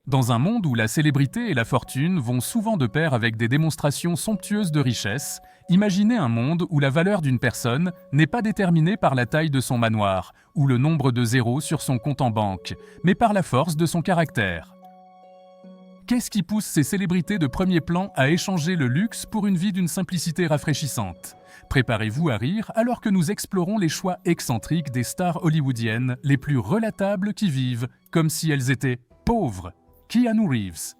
Dans un monde où la célébrité et la fortune vont souvent de pair avec des démonstrations somptueuses de richesse, imaginez un monde où la valeur d'une personne n'est pas déterminée par la taille de son manoir ou le nombre de zéros sur son compte en banque, mais par la force de son caractère. Qu'est-ce qui pousse ces célébrités de premier plan à échanger le luxe pour une vie d'une simplicité rafraîchissante? Préparez-vous à rire alors que nous explorons les choix excentriques des stars hollywoodiennes les plus relatables qui vivent comme si elles étaient pauvres. Keanu Reeves.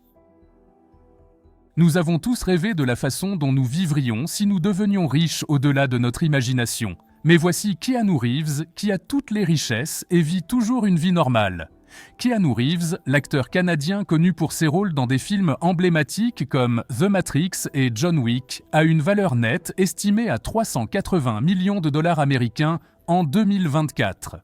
Nous avons tous rêvé de la façon dont nous vivrions si nous devenions riches au-delà de notre imagination. Mais voici Keanu Reeves qui a toutes les richesses et vit toujours une vie normale. Keanu Reeves, l'acteur canadien connu pour ses rôles dans des films emblématiques comme The Matrix et John Wick, a une valeur nette estimée à 380 millions de dollars américains en 2024.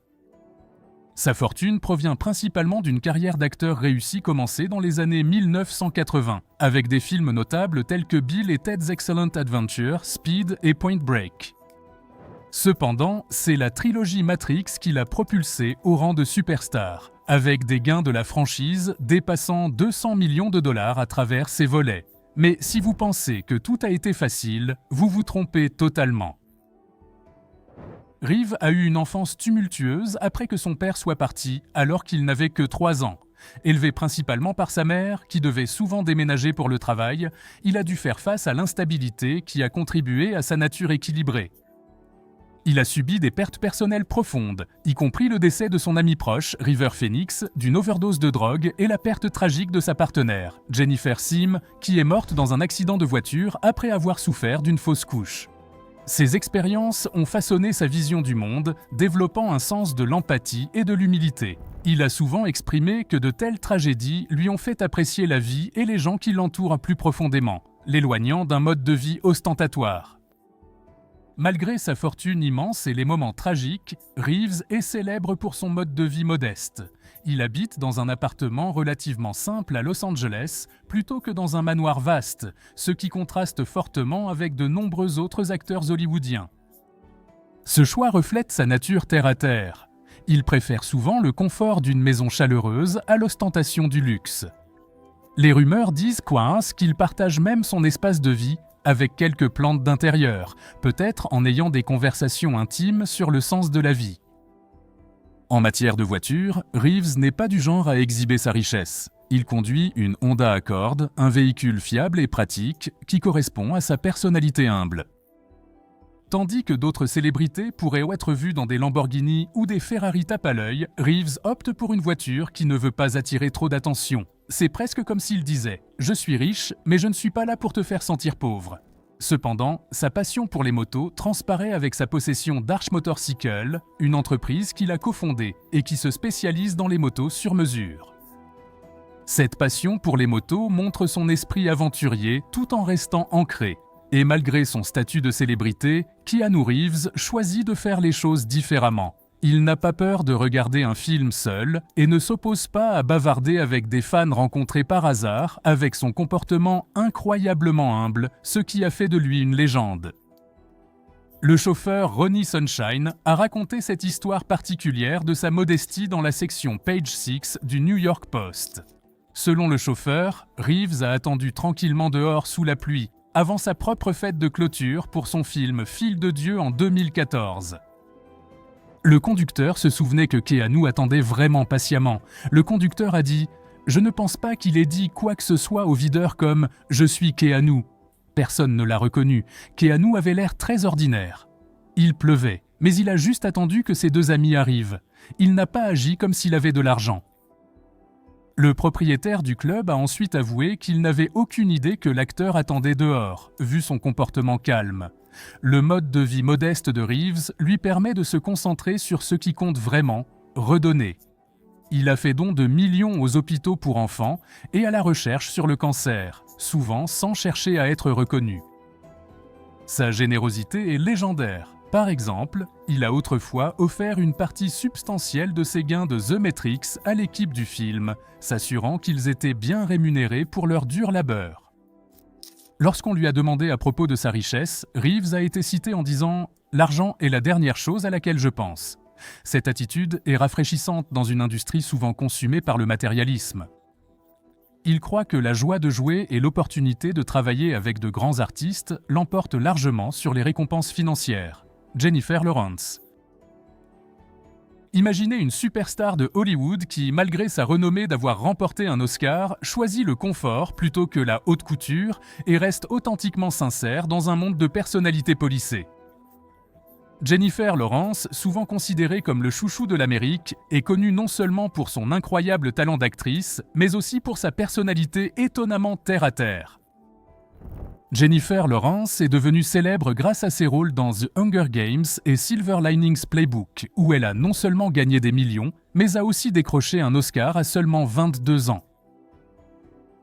Sa fortune provient principalement d'une carrière d'acteur réussie commencée dans les années 1980, avec des films notables tels que Bill et Ted's Excellent Adventure, Speed et Point Break. Cependant, c'est la trilogie Matrix qui l'a propulsé au rang de superstar, avec des gains de la franchise dépassant 200 millions de dollars à travers ses volets. Mais si vous pensez que tout a été facile, vous vous trompez totalement. Reeves a eu une enfance tumultueuse après que son père soit parti alors qu'il n'avait que 3 ans. Élevé principalement par sa mère, qui devait souvent déménager pour le travail, il a dû faire face à l'instabilité qui a contribué à sa nature équilibrée. Il a subi des pertes personnelles profondes, y compris le décès de son ami proche, River Phoenix, d'une overdose de drogue et la perte tragique de sa partenaire, Jennifer Sim, qui est morte dans un accident de voiture après avoir souffert d'une fausse couche. Ces expériences ont façonné sa vision du monde, développant un sens de l'empathie et de l'humilité. Il a souvent exprimé que de telles tragédies lui ont fait apprécier la vie et les gens qui l'entourent plus profondément, l'éloignant d'un mode de vie ostentatoire. Malgré sa fortune immense et les moments tragiques, Reeves est célèbre pour son mode de vie modeste. Il habite dans un appartement relativement simple à Los Angeles plutôt que dans un manoir vaste, ce qui contraste fortement avec de nombreux autres acteurs hollywoodiens. Ce choix reflète sa nature terre-à-terre. Il préfère souvent le confort d'une maison chaleureuse à l'ostentation du luxe. Les rumeurs disent qu'il partage même son espace de vie avec quelques plantes d'intérieur, peut-être en ayant des conversations intimes sur le sens de la vie. En matière de voiture, Reeves n'est pas du genre à exhiber sa richesse. Il conduit une Honda Accord, un véhicule fiable et pratique qui correspond à sa personnalité humble. Tandis que d'autres célébrités pourraient être vues dans des Lamborghini ou des Ferrari tape à l'œil, Reeves opte pour une voiture qui ne veut pas attirer trop d'attention. C'est presque comme s'il disait « Je suis riche, mais je ne suis pas là pour te faire sentir pauvre ». Cependant, sa passion pour les motos transparaît avec sa possession d'Arch Motorcycle, une entreprise qu'il a cofondée et qui se spécialise dans les motos sur mesure. Cette passion pour les motos montre son esprit aventurier tout en restant ancré. Et malgré son statut de célébrité, Keanu Reeves choisit de faire les choses différemment. Il n'a pas peur de regarder un film seul et ne s'oppose pas à bavarder avec des fans rencontrés par hasard, avec son comportement incroyablement humble, ce qui a fait de lui une légende. Le chauffeur Ronnie Sunshine a raconté cette histoire particulière de sa modestie dans la section Page 6 du New York Post. Selon le chauffeur, Reeves a attendu tranquillement dehors sous la pluie, avant sa propre fête de clôture pour son film Fil de Dieu en 2014. Le conducteur se souvenait que Keanu attendait vraiment patiemment. Le conducteur a dit « Je ne pense pas qu'il ait dit quoi que ce soit au videur comme « Je suis Keanu ». Personne ne l'a reconnu. Keanu avait l'air très ordinaire. Il pleuvait, mais il a juste attendu que ses 2 amis arrivent. Il n'a pas agi comme s'il avait de l'argent. Le propriétaire du club a ensuite avoué qu'il n'avait aucune idée que l'acteur attendait dehors, vu son comportement calme. Le mode de vie modeste de Reeves lui permet de se concentrer sur ce qui compte vraiment, redonner. Il a fait don de millions aux hôpitaux pour enfants et à la recherche sur le cancer, souvent sans chercher à être reconnu. Sa générosité est légendaire. Par exemple, il a autrefois offert une partie substantielle de ses gains de The Matrix à l'équipe du film, s'assurant qu'ils étaient bien rémunérés pour leur dur labeur. Lorsqu'on lui a demandé à propos de sa richesse, Reeves a été cité en disant « L'argent est la dernière chose à laquelle je pense ». Cette attitude est rafraîchissante dans une industrie souvent consumée par le matérialisme. Il croit que la joie de jouer et l'opportunité de travailler avec de grands artistes l'emportent largement sur les récompenses financières. Jennifer Lawrence. Imaginez une superstar de Hollywood qui, malgré sa renommée d'avoir remporté un Oscar, choisit le confort plutôt que la haute couture et reste authentiquement sincère dans un monde de personnalités policées. Jennifer Lawrence, souvent considérée comme le chouchou de l'Amérique, est connue non seulement pour son incroyable talent d'actrice, mais aussi pour sa personnalité étonnamment terre-à-terre. Jennifer Lawrence est devenue célèbre grâce à ses rôles dans The Hunger Games et Silver Linings Playbook, où elle a non seulement gagné des millions, mais a aussi décroché un Oscar à seulement 22 ans.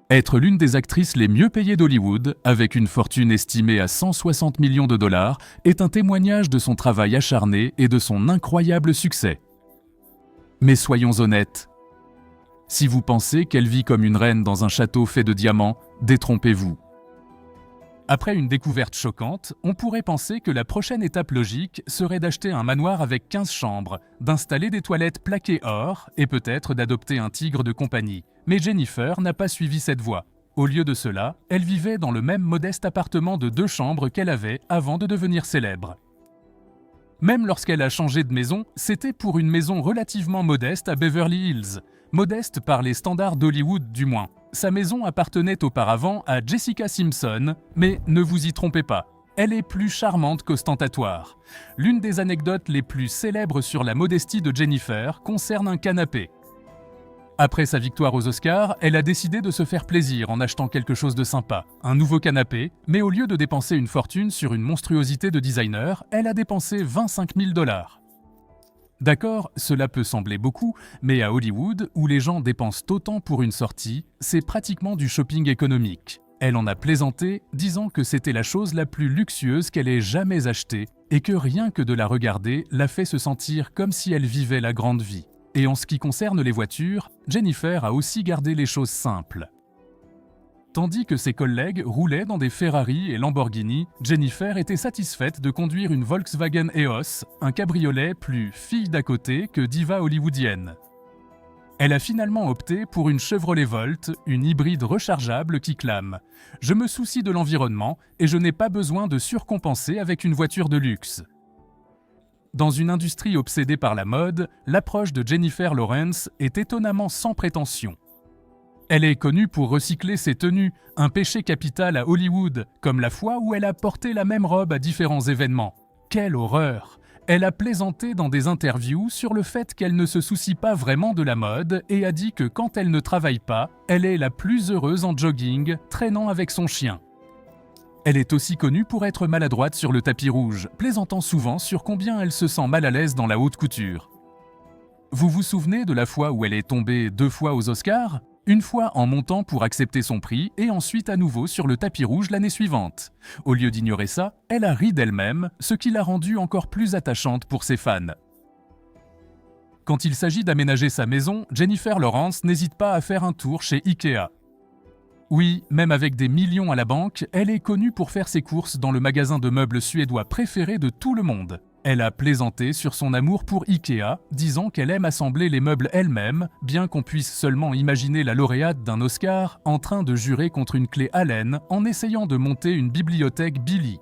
Être l'une des actrices les mieux payées d'Hollywood, avec une fortune estimée à 160 millions de dollars, est un témoignage de son travail acharné et de son incroyable succès. Mais soyons honnêtes. Si vous pensez qu'elle vit comme une reine dans un château fait de diamants, détrompez-vous. Après une découverte choquante, on pourrait penser que la prochaine étape logique serait d'acheter un manoir avec 15 chambres, d'installer des toilettes plaquées or et peut-être d'adopter un tigre de compagnie. Mais Jennifer n'a pas suivi cette voie. Au lieu de cela, elle vivait dans le même modeste appartement de 2 chambres qu'elle avait avant de devenir célèbre. Même lorsqu'elle a changé de maison, c'était pour une maison relativement modeste à Beverly Hills. Modeste par les standards d'Hollywood du moins. Sa maison appartenait auparavant à Jessica Simpson, mais ne vous y trompez pas, elle est plus charmante qu'ostentatoire. L'une des anecdotes les plus célèbres sur la modestie de Jennifer concerne un canapé. Après sa victoire aux Oscars, elle a décidé de se faire plaisir en achetant quelque chose de sympa, un nouveau canapé, mais au lieu de dépenser une fortune sur une monstruosité de designer, elle a dépensé 25 000 $. D'accord, cela peut sembler beaucoup, mais à Hollywood, où les gens dépensent autant pour une sortie, c'est pratiquement du shopping économique. Elle en a plaisanté, disant que c'était la chose la plus luxueuse qu'elle ait jamais achetée et que rien que de la regarder l'a fait se sentir comme si elle vivait la grande vie. Et en ce qui concerne les voitures, Jennifer a aussi gardé les choses simples. Tandis que ses collègues roulaient dans des Ferrari et Lamborghini, Jennifer était satisfaite de conduire une Volkswagen EOS, un cabriolet plus fille d'à côté que diva hollywoodienne. Elle a finalement opté pour une Chevrolet Volt, une hybride rechargeable qui clame « Je me soucie de l'environnement et je n'ai pas besoin de surcompenser avec une voiture de luxe ». Dans une industrie obsédée par la mode, l'approche de Jennifer Lawrence est étonnamment sans prétention. Elle est connue pour recycler ses tenues, un péché capital à Hollywood, comme la fois où elle a porté la même robe à différents événements. Quelle horreur! Elle a plaisanté dans des interviews sur le fait qu'elle ne se soucie pas vraiment de la mode et a dit que quand elle ne travaille pas, elle est la plus heureuse en jogging, traînant avec son chien. Elle est aussi connue pour être maladroite sur le tapis rouge, plaisantant souvent sur combien elle se sent mal à l'aise dans la haute couture. Vous vous souvenez de la fois où elle est tombée 2 fois aux Oscars ? Une fois en montant pour accepter son prix et ensuite à nouveau sur le tapis rouge l'année suivante. Au lieu d'ignorer ça, elle a ri d'elle-même, ce qui l'a rendue encore plus attachante pour ses fans. Quand il s'agit d'aménager sa maison, Jennifer Lawrence n'hésite pas à faire un tour chez Ikea. Oui, même avec des millions à la banque, elle est connue pour faire ses courses dans le magasin de meubles suédois préféré de tout le monde. Elle a plaisanté sur son amour pour Ikea, disant qu'elle aime assembler les meubles elle-même, bien qu'on puisse seulement imaginer la lauréate d'un Oscar en train de jurer contre une clé Allen en essayant de monter une bibliothèque Billy.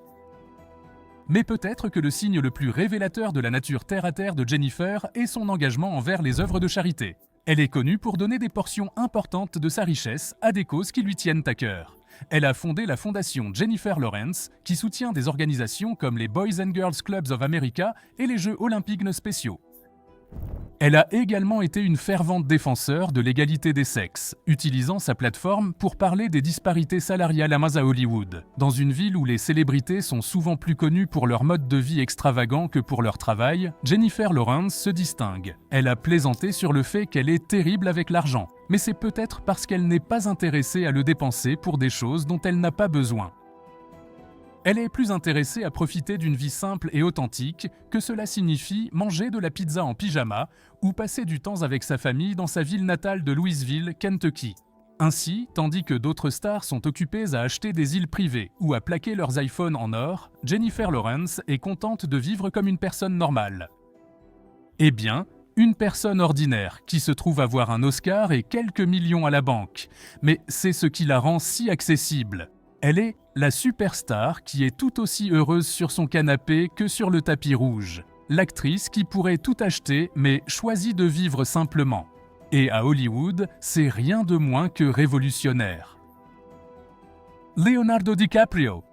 Mais peut-être que le signe le plus révélateur de la nature terre-à-terre de Jennifer est son engagement envers les œuvres de charité. Elle est connue pour donner des portions importantes de sa richesse à des causes qui lui tiennent à cœur. Elle a fondé la fondation Jennifer Lawrence, qui soutient des organisations comme les Boys and Girls Clubs of America et les Jeux olympiques spéciaux. Elle a également été une fervente défenseur de l'égalité des sexes, utilisant sa plateforme pour parler des disparités salariales à Hollywood. Dans une ville où les célébrités sont souvent plus connues pour leur mode de vie extravagant que pour leur travail, Jennifer Lawrence se distingue. Elle a plaisanté sur le fait qu'elle est terrible avec l'argent, mais c'est peut-être parce qu'elle n'est pas intéressée à le dépenser pour des choses dont elle n'a pas besoin. Elle est plus intéressée à profiter d'une vie simple et authentique, que cela signifie manger de la pizza en pyjama ou passer du temps avec sa famille dans sa ville natale de Louisville, Kentucky. Ainsi, tandis que d'autres stars sont occupées à acheter des îles privées ou à plaquer leurs iPhones en or, Jennifer Lawrence est contente de vivre comme une personne normale. Eh bien, une personne ordinaire qui se trouve avoir un Oscar et quelques millions à la banque. Mais c'est ce qui la rend si accessible. Elle est la superstar qui est tout aussi heureuse sur son canapé que sur le tapis rouge. L'actrice qui pourrait tout acheter mais choisit de vivre simplement. Et à Hollywood, c'est rien de moins que révolutionnaire. Leonardo DiCaprio.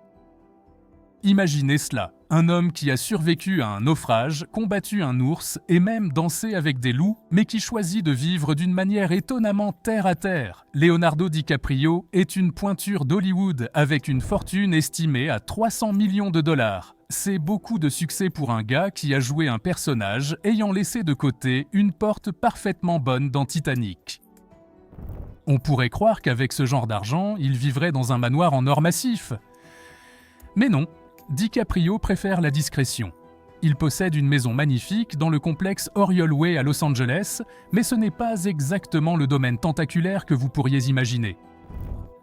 Imaginez cela, un homme qui a survécu à un naufrage, combattu un ours et même dansé avec des loups, mais qui choisit de vivre d'une manière étonnamment terre à terre. Leonardo DiCaprio est une pointure d'Hollywood avec une fortune estimée à 300 millions de dollars. C'est beaucoup de succès pour un gars qui a joué un personnage ayant laissé de côté une porte parfaitement bonne dans Titanic. On pourrait croire qu'avec ce genre d'argent, il vivrait dans un manoir en or massif. Mais non, DiCaprio préfère la discrétion. Il possède une maison magnifique dans le complexe Oriole Way à Los Angeles, mais ce n'est pas exactement le domaine tentaculaire que vous pourriez imaginer.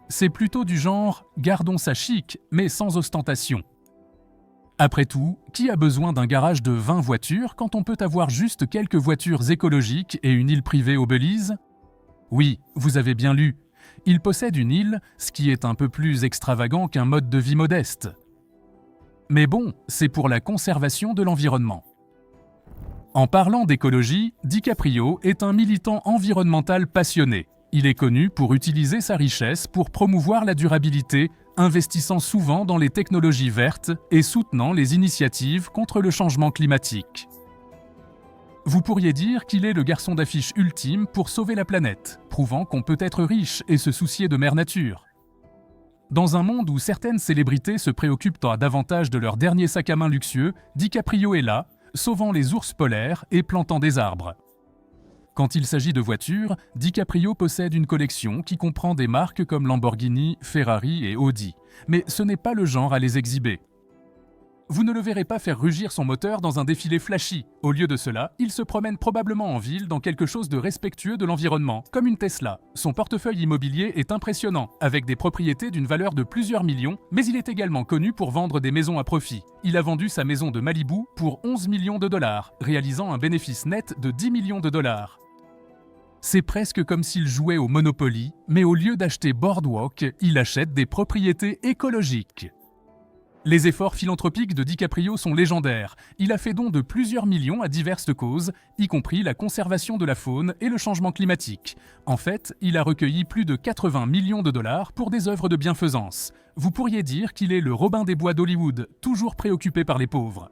C'est plutôt du genre « gardons ça chic, mais sans ostentation ». Après tout, qui a besoin d'un garage de 20 voitures quand on peut avoir juste quelques voitures écologiques et une île privée au Belize ? Oui, vous avez bien lu. Il possède une île, ce qui est un peu plus extravagant qu'un mode de vie modeste. Mais bon, c'est pour la conservation de l'environnement. En parlant d'écologie, DiCaprio est un militant environnemental passionné. Il est connu pour utiliser sa richesse pour promouvoir la durabilité, investissant souvent dans les technologies vertes et soutenant les initiatives contre le changement climatique. Vous pourriez dire qu'il est le garçon d'affiche ultime pour sauver la planète, prouvant qu'on peut être riche et se soucier de mère nature. Dans un monde où certaines célébrités se préoccupent davantage de leur dernier sac à main luxueux, DiCaprio est là, sauvant les ours polaires et plantant des arbres. Quand il s'agit de voitures, DiCaprio possède une collection qui comprend des marques comme Lamborghini, Ferrari et Audi. Mais ce n'est pas le genre à les exhiber. Vous ne le verrez pas faire rugir son moteur dans un défilé flashy. Au lieu de cela, il se promène probablement en ville dans quelque chose de respectueux de l'environnement, comme une Tesla. Son portefeuille immobilier est impressionnant, avec des propriétés d'une valeur de plusieurs millions, mais il est également connu pour vendre des maisons à profit. Il a vendu sa maison de Malibu pour 11 millions de dollars, réalisant un bénéfice net de 10 millions de dollars. C'est presque comme s'il jouait au Monopoly, mais au lieu d'acheter Boardwalk, il achète des propriétés écologiques. Les efforts philanthropiques de DiCaprio sont légendaires. Il a fait don de plusieurs millions à diverses causes, y compris la conservation de la faune et le changement climatique. En fait, il a recueilli plus de 80 millions de dollars pour des œuvres de bienfaisance. Vous pourriez dire qu'il est le Robin des Bois d'Hollywood, toujours préoccupé par les pauvres.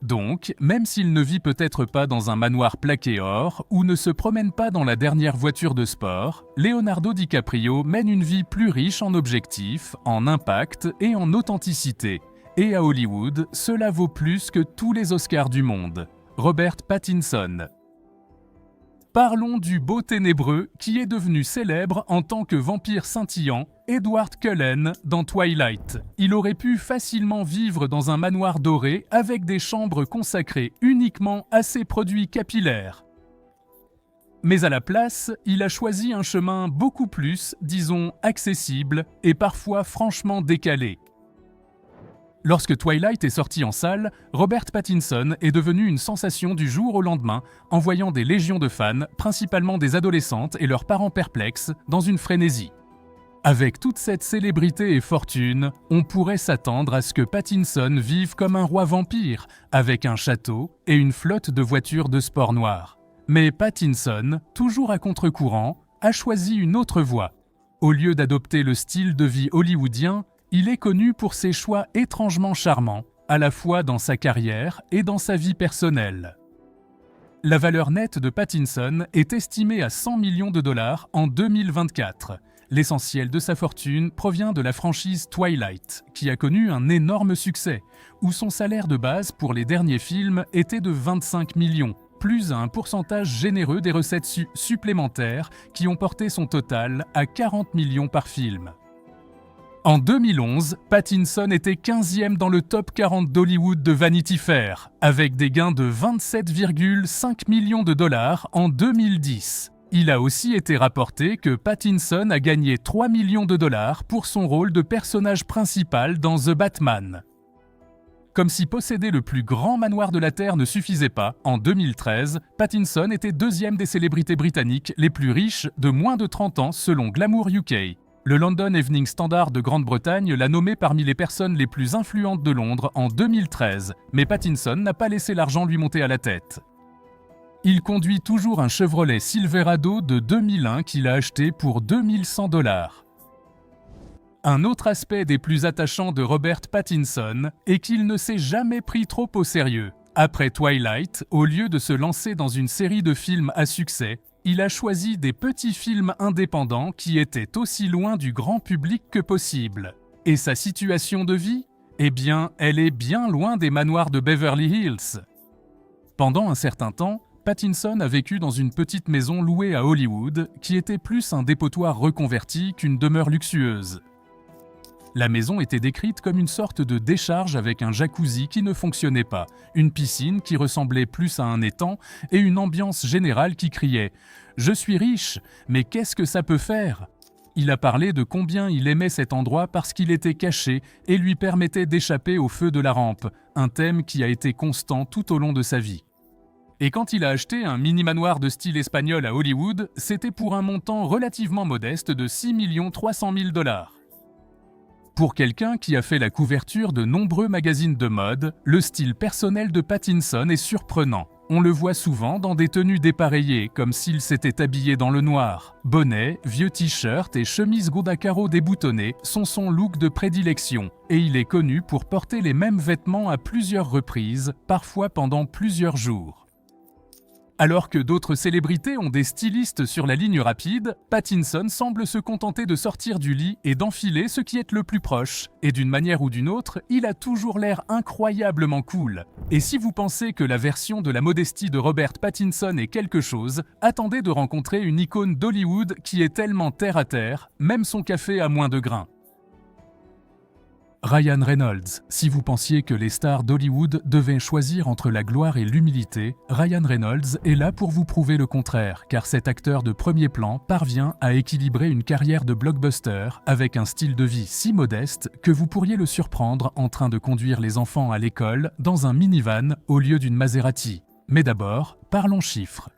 Donc, même s'il ne vit peut-être pas dans un manoir plaqué or ou ne se promène pas dans la dernière voiture de sport, Leonardo DiCaprio mène une vie plus riche en objectifs, en impact et en authenticité. Et à Hollywood, cela vaut plus que tous les Oscars du monde. Robert Pattinson. Parlons du beau ténébreux qui est devenu célèbre en tant que vampire scintillant, Edward Cullen dans Twilight. Il aurait pu facilement vivre dans un manoir doré avec des chambres consacrées uniquement à ses produits capillaires. Mais à la place, il a choisi un chemin beaucoup plus, disons, accessible et parfois franchement décalé. Lorsque Twilight est sorti en salle, Robert Pattinson est devenu une sensation du jour au lendemain, envoyant des légions de fans, principalement des adolescentes et leurs parents perplexes, dans une frénésie. Avec toute cette célébrité et fortune, on pourrait s'attendre à ce que Pattinson vive comme un roi vampire, avec un château et une flotte de voitures de sport noires. Mais Pattinson, toujours à contre-courant, a choisi une autre voie. Au lieu d'adopter le style de vie hollywoodien, il est connu pour ses choix étrangement charmants, à la fois dans sa carrière et dans sa vie personnelle. La valeur nette de Pattinson est estimée à 100 millions de dollars en 2024. L'essentiel de sa fortune provient de la franchise Twilight, qui a connu un énorme succès, où son salaire de base pour les derniers films était de 25 millions, plus un pourcentage généreux des recettes supplémentaires qui ont porté son total à 40 millions par film. En 2011, Pattinson était 15e dans le top 40 d'Hollywood de Vanity Fair, avec des gains de 27,5 millions de dollars en 2010. Il a aussi été rapporté que Pattinson a gagné 3 millions de dollars pour son rôle de personnage principal dans The Batman. Comme si posséder le plus grand manoir de la Terre ne suffisait pas, en 2013, Pattinson était deuxième des célébrités britanniques les plus riches de moins de 30 ans selon Glamour UK. Le London Evening Standard de Grande-Bretagne l'a nommé parmi les personnes les plus influentes de Londres en 2013, mais Pattinson n'a pas laissé l'argent lui monter à la tête. Il conduit toujours un Chevrolet Silverado de 2001 qu'il a acheté pour 2100 $. Un autre aspect des plus attachants de Robert Pattinson est qu'il ne s'est jamais pris trop au sérieux. Après Twilight, au lieu de se lancer dans une série de films à succès, il a choisi des petits films indépendants qui étaient aussi loin du grand public que possible. Et sa situation de vie ? Eh bien, elle est bien loin des manoirs de Beverly Hills. Pendant un certain temps, Pattinson a vécu dans une petite maison louée à Hollywood qui était plus un dépotoir reconverti qu'une demeure luxueuse. La maison était décrite comme une sorte de décharge avec un jacuzzi qui ne fonctionnait pas, une piscine qui ressemblait plus à un étang et une ambiance générale qui criait « Je suis riche, mais qu'est-ce que ça peut faire ?» Il a parlé de combien il aimait cet endroit parce qu'il était caché et lui permettait d'échapper au feu de la rampe, un thème qui a été constant tout au long de sa vie. Et quand il a acheté un mini-manoir de style espagnol à Hollywood, c'était pour un montant relativement modeste de 6 300 000 $. Pour quelqu'un qui a fait la couverture de nombreux magazines de mode, le style personnel de Pattinson est surprenant. On le voit souvent dans des tenues dépareillées, comme s'il s'était habillé dans le noir. Bonnet, vieux t-shirt et chemise gaude à carreaux déboutonnés sont son look de prédilection, et il est connu pour porter les mêmes vêtements à plusieurs reprises, parfois pendant plusieurs jours. Alors que d'autres célébrités ont des stylistes sur la ligne rapide, Pattinson semble se contenter de sortir du lit et d'enfiler ce qui est le plus proche. Et d'une manière ou d'une autre, il a toujours l'air incroyablement cool. Et si vous pensez que la version de la modestie de Robert Pattinson est quelque chose, attendez de rencontrer une icône d'Hollywood qui est tellement terre à terre, même son café a moins de grains. Ryan Reynolds. Si vous pensiez que les stars d'Hollywood devaient choisir entre la gloire et l'humilité, Ryan Reynolds est là pour vous prouver le contraire, car cet acteur de premier plan parvient à équilibrer une carrière de blockbuster avec un style de vie si modeste que vous pourriez le surprendre en train de conduire les enfants à l'école dans un minivan au lieu d'une Maserati. Mais d'abord, parlons chiffres.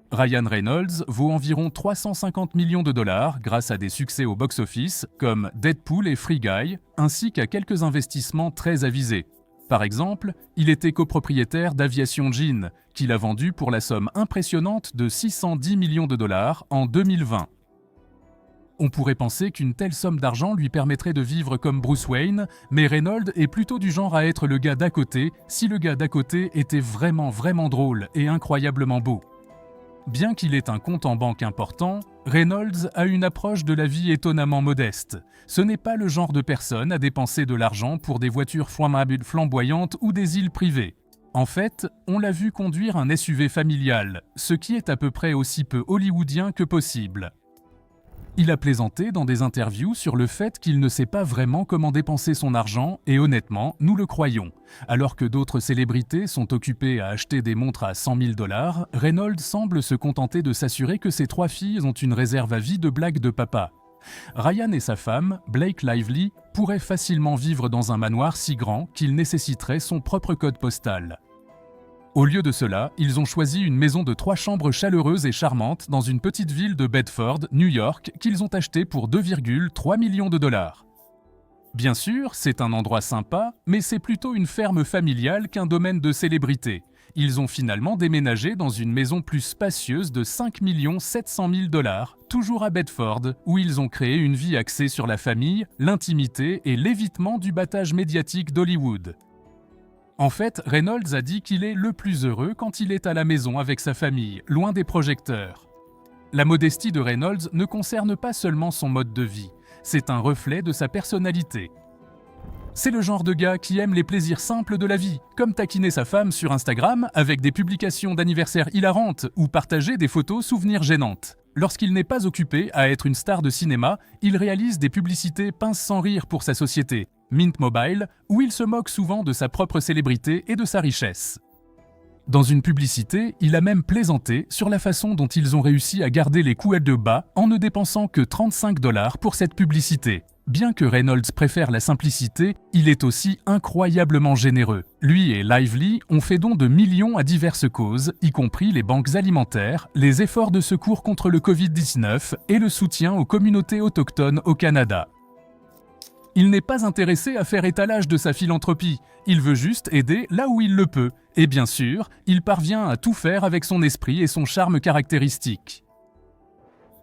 Ryan Reynolds vaut environ 350 millions de $, grâce à des succès au box-office comme Deadpool et Free Guy, ainsi qu'à quelques investissements très avisés. Par exemple, il était copropriétaire d'Aviation Gin, qu'il a vendu pour la somme impressionnante de 610 millions de $ en 2020. On pourrait penser qu'une telle somme d'argent lui permettrait de vivre comme Bruce Wayne, mais Reynolds est plutôt du genre à être le gars d'à côté, si le gars d'à côté était vraiment drôle et incroyablement beau. Bien qu'il ait un compte en banque important, Reynolds a une approche de la vie étonnamment modeste. Ce n'est pas le genre de personne à dépenser de l'argent pour des voitures flamboyantes ou des îles privées. En fait, on l'a vu conduire un SUV familial, ce qui est à peu près aussi peu hollywoodien que possible. Il a plaisanté dans des interviews sur le fait qu'il ne sait pas vraiment comment dépenser son argent et honnêtement, nous le croyons. Alors que d'autres célébrités sont occupées à acheter des montres à 100 000 $, Reynolds semble se contenter de s'assurer que ses 3 filles ont une réserve à vie de blagues de papa. Ryan et sa femme, Blake Lively, pourraient facilement vivre dans un manoir si grand qu'il nécessiterait son propre code postal. Au lieu de cela, ils ont choisi une maison de 3 chambres chaleureuses et charmantes dans une petite ville de Bedford, New York, qu'ils ont achetée pour 2,3 millions de $. Bien sûr, c'est un endroit sympa, mais c'est plutôt une ferme familiale qu'un domaine de célébrité. Ils ont finalement déménagé dans une maison plus spacieuse de 5 700 000 $, toujours à Bedford, où ils ont créé une vie axée sur la famille, l'intimité et l'évitement du battage médiatique d'Hollywood. En fait, Reynolds a dit qu'il est le plus heureux quand il est à la maison avec sa famille, loin des projecteurs. La modestie de Reynolds ne concerne pas seulement son mode de vie, c'est un reflet de sa personnalité. C'est le genre de gars qui aime les plaisirs simples de la vie, comme taquiner sa femme sur Instagram avec des publications d'anniversaire hilarantes ou partager des photos souvenirs gênantes. Lorsqu'il n'est pas occupé à être une star de cinéma, il réalise des publicités pince sans rire pour sa société, Mint Mobile, où il se moque souvent de sa propre célébrité et de sa richesse. Dans une publicité, il a même plaisanté sur la façon dont ils ont réussi à garder les couettes de bas en ne dépensant que 35 $ pour cette publicité. Bien que Reynolds préfère la simplicité, il est aussi incroyablement généreux. Lui et Lively ont fait don de millions à diverses causes, y compris les banques alimentaires, les efforts de secours contre le Covid-19 et le soutien aux communautés autochtones au Canada. Il n'est pas intéressé à faire étalage de sa philanthropie, il veut juste aider là où il le peut, et bien sûr, il parvient à tout faire avec son esprit et son charme caractéristique.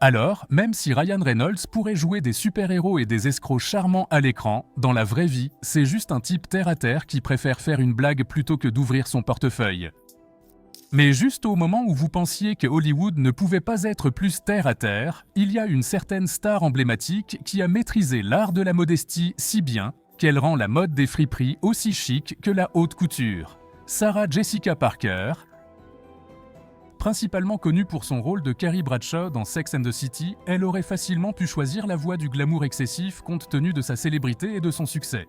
Alors, même si Ryan Reynolds pourrait jouer des super-héros et des escrocs charmants à l'écran, dans la vraie vie, c'est juste un type terre-à-terre qui préfère faire une blague plutôt que d'ouvrir son portefeuille. Mais juste au moment où vous pensiez que Hollywood ne pouvait pas être plus terre-à-terre, il y a une certaine star emblématique qui a maîtrisé l'art de la modestie si bien qu'elle rend la mode des friperies aussi chic que la haute couture. Sarah Jessica Parker, principalement connue pour son rôle de Carrie Bradshaw dans Sex and the City, elle aurait facilement pu choisir la voie du glamour excessif compte tenu de sa célébrité et de son succès.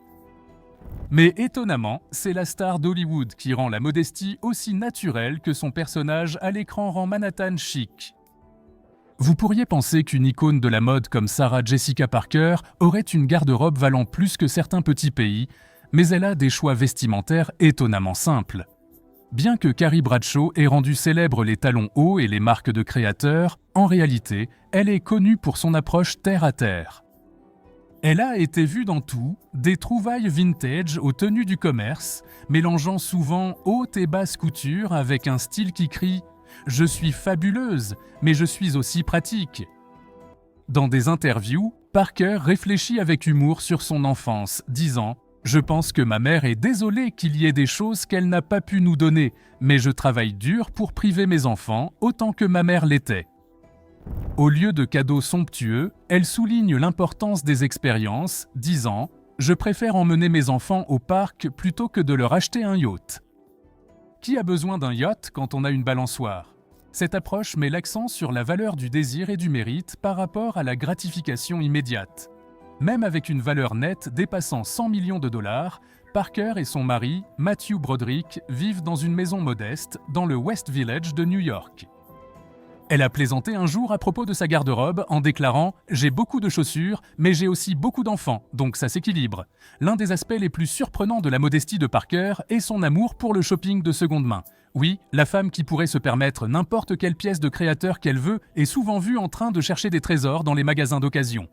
Mais étonnamment, c'est la star d'Hollywood qui rend la modestie aussi naturelle que son personnage à l'écran rend Manhattan chic. Vous pourriez penser qu'une icône de la mode comme Sarah Jessica Parker aurait une garde-robe valant plus que certains petits pays, mais elle a des choix vestimentaires étonnamment simples. Bien que Carrie Bradshaw ait rendu célèbres les talons hauts et les marques de créateurs, en réalité, elle est connue pour son approche terre-à-terre. Elle a été vue dans tout, des trouvailles vintage aux tenues du commerce, mélangeant souvent haute et basse couture avec un style qui crie « Je suis fabuleuse, mais je suis aussi pratique ». Dans des interviews, Parker réfléchit avec humour sur son enfance, disant « Je pense que ma mère est désolée qu'il y ait des choses qu'elle n'a pas pu nous donner, mais je travaille dur pour priver mes enfants autant que ma mère l'était ». Au lieu de cadeaux somptueux, elle souligne l'importance des expériences, disant « Je préfère emmener mes enfants au parc plutôt que de leur acheter un yacht ». Qui a besoin d'un yacht quand on a une balançoire ? Cette approche met l'accent sur la valeur du désir et du mérite par rapport à la gratification immédiate. Même avec une valeur nette dépassant 100 millions de dollars, Parker et son mari, Matthew Broderick, vivent dans une maison modeste dans le West Village de New York. Elle a plaisanté un jour à propos de sa garde-robe en déclarant « J'ai beaucoup de chaussures, mais j'ai aussi beaucoup d'enfants, donc ça s'équilibre ». L'un des aspects les plus surprenants de la modestie de Parker est son amour pour le shopping de seconde main. Oui, la femme qui pourrait se permettre n'importe quelle pièce de créateur qu'elle veut est souvent vue en train de chercher des trésors dans les magasins d'occasion.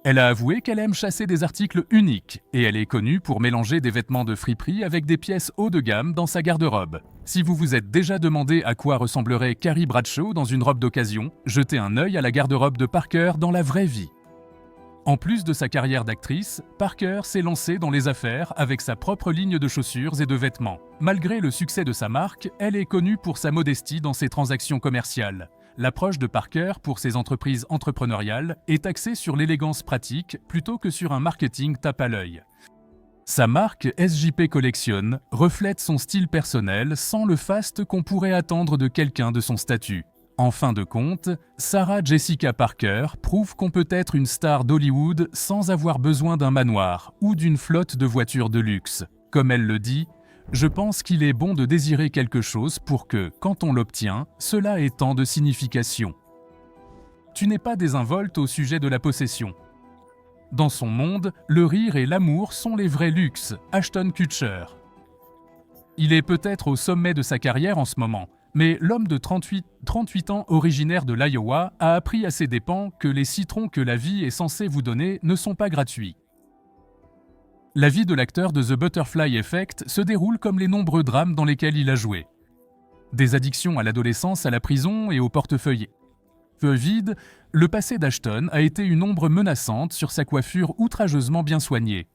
Elle a avoué qu'elle aime chasser des articles uniques, et elle est connue pour mélanger des vêtements de friperie avec des pièces haut de gamme dans sa garde-robe. Si vous vous êtes déjà demandé à quoi ressemblerait Carrie Bradshaw dans une robe d'occasion, jetez un œil à la garde-robe de Parker dans la vraie vie. En plus de sa carrière d'actrice, Parker s'est lancée dans les affaires avec sa propre ligne de chaussures et de vêtements. Malgré le succès de sa marque, elle est connue pour sa modestie dans ses transactions commerciales. L'approche de Parker pour ses entreprises entrepreneuriales est axée sur l'élégance pratique plutôt que sur un marketing tape à l'œil. Sa marque SJP Collection reflète son style personnel sans le faste qu'on pourrait attendre de quelqu'un de son statut. En fin de compte, Sarah Jessica Parker prouve qu'on peut être une star d'Hollywood sans avoir besoin d'un manoir ou d'une flotte de voitures de luxe. Comme elle le dit, je pense qu'il est bon de désirer quelque chose pour que, quand on l'obtient, cela ait tant de signification. Tu n'es pas désinvolte au sujet de la possession. Dans son monde, le rire et l'amour sont les vrais luxes, Ashton Kutcher. Il est peut-être au sommet de sa carrière en ce moment, mais l'homme de 38 ans originaire de l'Iowa a appris à ses dépens que les citrons que la vie est censée vous donner ne sont pas gratuits. La vie de l'acteur de The Butterfly Effect se déroule comme les nombreux drames dans lesquels il a joué. Des addictions à l'adolescence, à la prison et au portefeuille vide, le passé d'Ashton a été une ombre menaçante sur sa coiffure outrageusement bien soignée.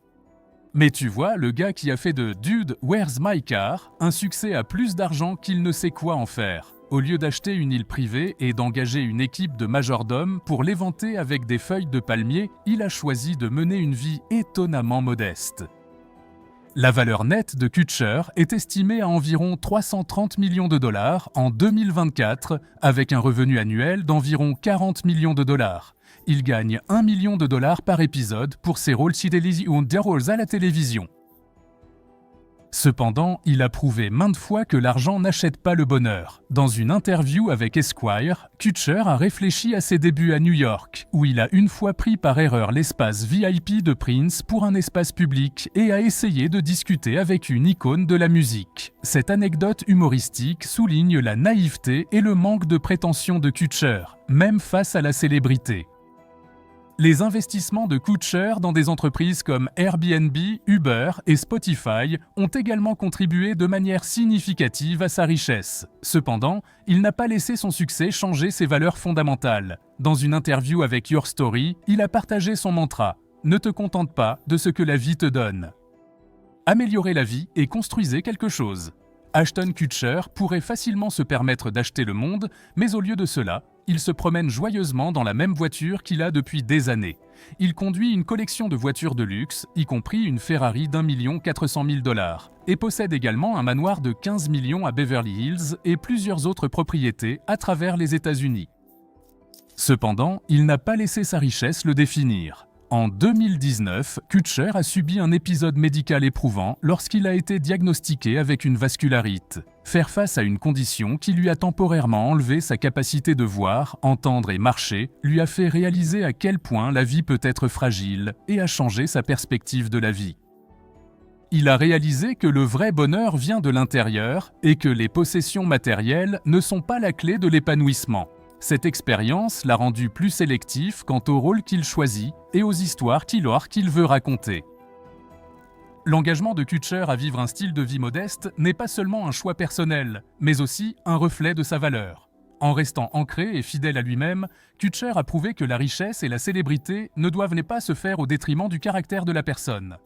Mais tu vois, le gars qui a fait de « Dude, where's my car ?» un succès à plus d'argent qu'il ne sait quoi en faire. Au lieu d'acheter une île privée et d'engager une équipe de majordomes pour l'éventer avec des feuilles de palmier, il a choisi de mener une vie étonnamment modeste. La valeur nette de Kutcher est estimée à environ 330 millions de dollars en 2024, avec un revenu annuel d'environ 40 millions de dollars. Il gagne 1 million de dollars par épisode pour ses rôles à la télévision. Cependant, il a prouvé maintes fois que l'argent n'achète pas le bonheur. Dans une interview avec Esquire, Kutcher a réfléchi à ses débuts à New York, où il a une fois pris par erreur l'espace VIP de Prince pour un espace public et a essayé de discuter avec une icône de la musique. Cette anecdote humoristique souligne la naïveté et le manque de prétention de Kutcher, même face à la célébrité. Les investissements de Kutcher dans des entreprises comme Airbnb, Uber et Spotify ont également contribué de manière significative à sa richesse. Cependant, il n'a pas laissé son succès changer ses valeurs fondamentales. Dans une interview avec Your Story, il a partagé son mantra « Ne te contente pas de ce que la vie te donne. Améliorez la vie et construisez quelque chose ». Ashton Kutcher pourrait facilement se permettre d'acheter le monde, mais au lieu de cela, il se promène joyeusement dans la même voiture qu'il a depuis des années. Il conduit une collection de voitures de luxe, y compris une Ferrari d'1 400 000 $, et possède également un manoir de 15 millions à Beverly Hills et plusieurs autres propriétés à travers les États-Unis. Cependant, il n'a pas laissé sa richesse le définir. En 2019, Kutcher a subi un épisode médical éprouvant lorsqu'il a été diagnostiqué avec une vascularite. Faire face à une condition qui lui a temporairement enlevé sa capacité de voir, entendre et marcher lui a fait réaliser à quel point la vie peut être fragile et a changé sa perspective de la vie. Il a réalisé que le vrai bonheur vient de l'intérieur et que les possessions matérielles ne sont pas la clé de l'épanouissement. Cette expérience l'a rendu plus sélectif quant au rôle qu'il choisit et aux histoires qu'il veut raconter. L'engagement de Kutcher à vivre un style de vie modeste n'est pas seulement un choix personnel, mais aussi un reflet de sa valeur. En restant ancré et fidèle à lui-même, Kutcher a prouvé que la richesse et la célébrité ne doivent pas se faire au détriment du caractère de la personne.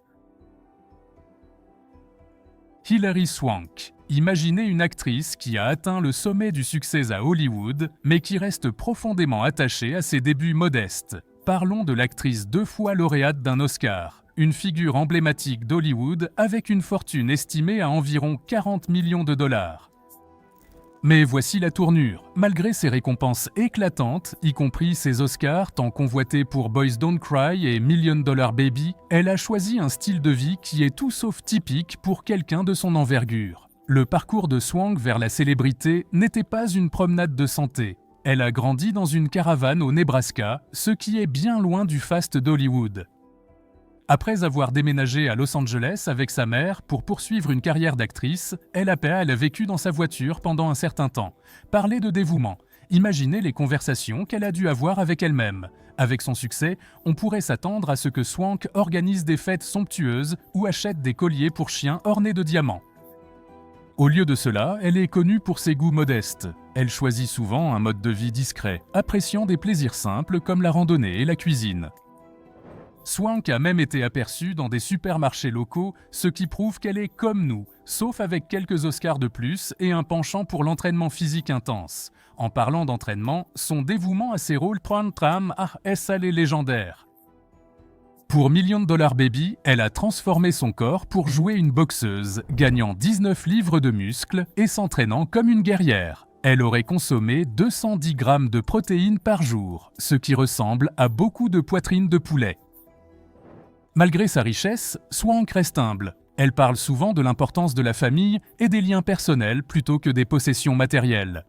Hilary Swank. Imaginez une actrice qui a atteint le sommet du succès à Hollywood, mais qui reste profondément attachée à ses débuts modestes. Parlons de l'actrice 2 fois lauréate d'un Oscar, une figure emblématique d'Hollywood avec une fortune estimée à environ 40 millions de $. Mais voici la tournure. Malgré ses récompenses éclatantes, y compris ses Oscars tant convoités pour Boys Don't Cry et $1 Million Baby, elle a choisi un style de vie qui est tout sauf typique pour quelqu'un de son envergure. Le parcours de Swank vers la célébrité n'était pas une promenade de santé. Elle a grandi dans une caravane au Nebraska, ce qui est bien loin du faste d'Hollywood. Après avoir déménagé à Los Angeles avec sa mère pour poursuivre une carrière d'actrice, elle a vécu dans sa voiture pendant un certain temps. Parler de dévouement. Imaginez les conversations qu'elle a dû avoir avec elle-même. Avec son succès, on pourrait s'attendre à ce que Swank organise des fêtes somptueuses ou achète des colliers pour chiens ornés de diamants. Au lieu de cela, elle est connue pour ses goûts modestes. Elle choisit souvent un mode de vie discret, appréciant des plaisirs simples comme la randonnée et la cuisine. Swank a même été aperçue dans des supermarchés locaux, ce qui prouve qu'elle est comme nous, sauf avec quelques Oscars de plus et un penchant pour l'entraînement physique intense. En parlant d'entraînement, son dévouement à ses rôles prime time est légendaire. Pour $1 Million Baby, elle a transformé son corps pour jouer une boxeuse, gagnant 19 livres de muscles et s'entraînant comme une guerrière. Elle aurait consommé 210 grammes de protéines par jour, ce qui ressemble à beaucoup de poitrine de poulet. Malgré sa richesse, Swank reste humble. Elle parle souvent de l'importance de la famille et des liens personnels plutôt que des possessions matérielles.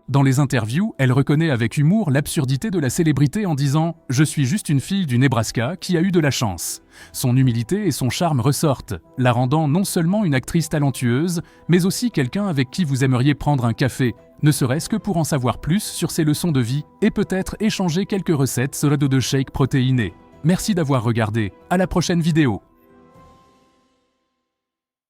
Dans les interviews, elle reconnaît avec humour l'absurdité de la célébrité en disant « Je suis juste une fille du Nebraska qui a eu de la chance ». Son humilité et son charme ressortent, la rendant non seulement une actrice talentueuse, mais aussi quelqu'un avec qui vous aimeriez prendre un café, ne serait-ce que pour en savoir plus sur ses leçons de vie et peut-être échanger quelques recettes sur de shakes protéinés. Merci d'avoir regardé, à la prochaine vidéo.